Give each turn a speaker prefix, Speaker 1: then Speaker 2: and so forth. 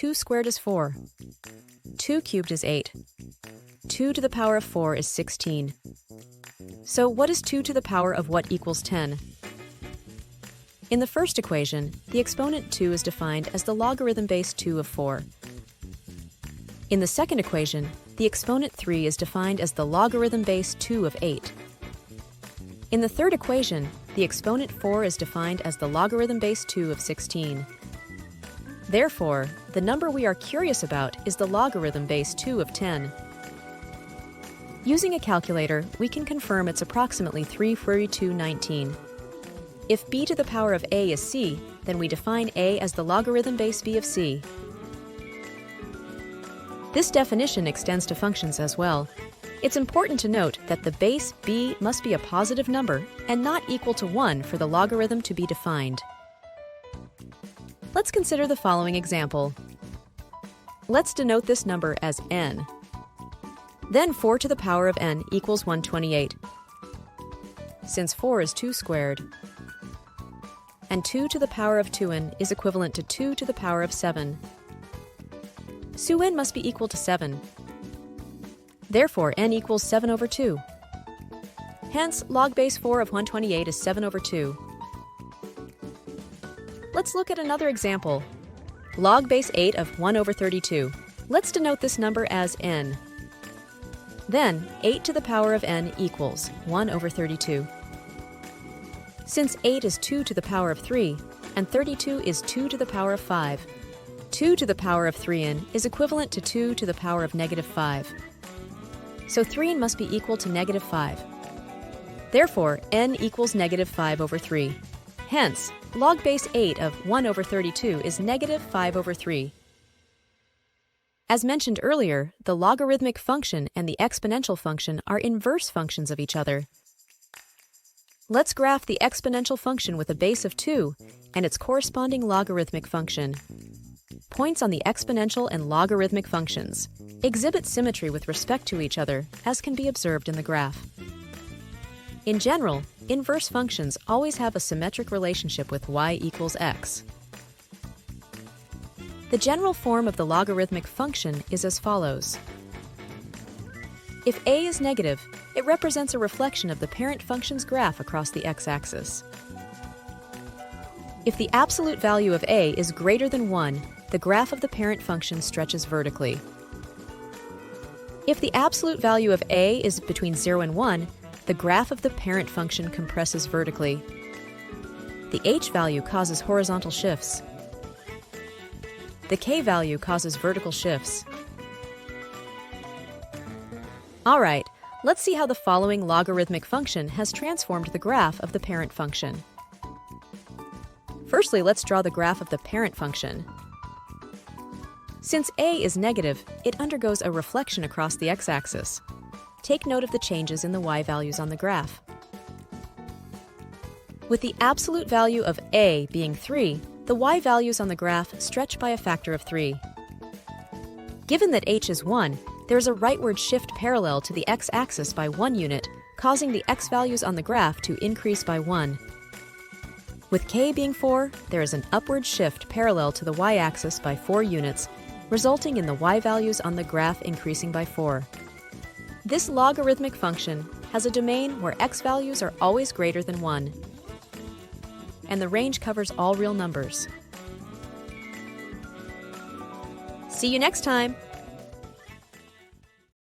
Speaker 1: 2 squared is 4. 2 cubed is 8. 2 to the power of 4 is 16. So what is 2 to the power of what equals 10? In the first equation, the exponent 2 is defined as the logarithm base 2 of 4. In the second equation, the exponent 3 is defined as the logarithm base 2 of 8. In the third equation, the exponent 4 is defined as the logarithm base 2 of 16. Therefore, the number we are curious about is the logarithm base 2 of 10. Using a calculator, we can confirm it's approximately 34219. If b to the power of a is c, then we define a as the logarithm base b of c. This definition extends to functions as well. It's important to note that the base b must be a positive number and not equal to 1 for the logarithm to be defined. Let's consider the following example. Let's denote this number as n. Then 4 to the power of n equals 128. Since 4 is 2 squared, and 2 to the power of 2n is equivalent to 2 to the power of 7. So n must be equal to 7. Therefore, n equals 7 over 2. Hence, log base 4 of 128 is 7 over 2. Let's look at another example. Log base 8 of 1 over 32. Let's denote this number as n. Then, 8 to the power of n equals 1 over 32. Since 8 is 2 to the power of 3, and 32 is 2 to the power of 5, 2 to the power of 3n is equivalent to 2 to the power of negative 5. So 3n must be equal to negative 5. Therefore, n equals negative 5 over 3. Hence, log base 8 of 1 over 32 is negative 5 over 3. As mentioned earlier, the logarithmic function and the exponential function are inverse functions of each other. Let's graph the exponential function with a base of 2 and its corresponding logarithmic function. Points on the exponential and logarithmic functions exhibit symmetry with respect to each other, as can be observed in the graph. In general, inverse functions always have a symmetric relationship with y equals x. The general form of the logarithmic function is as follows. If a is negative, it represents a reflection of the parent function's graph across the x-axis. If the absolute value of a is greater than 1, the graph of the parent function stretches vertically. If the absolute value of a is between 0 and 1, the graph of the parent function compresses vertically. The h value causes horizontal shifts. The k value causes vertical shifts. All right, let's see how the following logarithmic function has transformed the graph of the parent function. Firstly, let's draw the graph of the parent function. Since a is negative, it undergoes a reflection across the x-axis. Take note of the changes in the y values on the graph. With the absolute value of a being 3, the y values on the graph stretch by a factor of 3. Given that h is 1, there is a rightward shift parallel to the x-axis by 1 unit, causing the x values on the graph to increase by 1. With k being 4, there is an upward shift parallel to the y-axis by 4 units, resulting in the y values on the graph increasing by 4. This logarithmic function has a domain where x values are always greater than 1, and the range covers all real numbers. See you next time!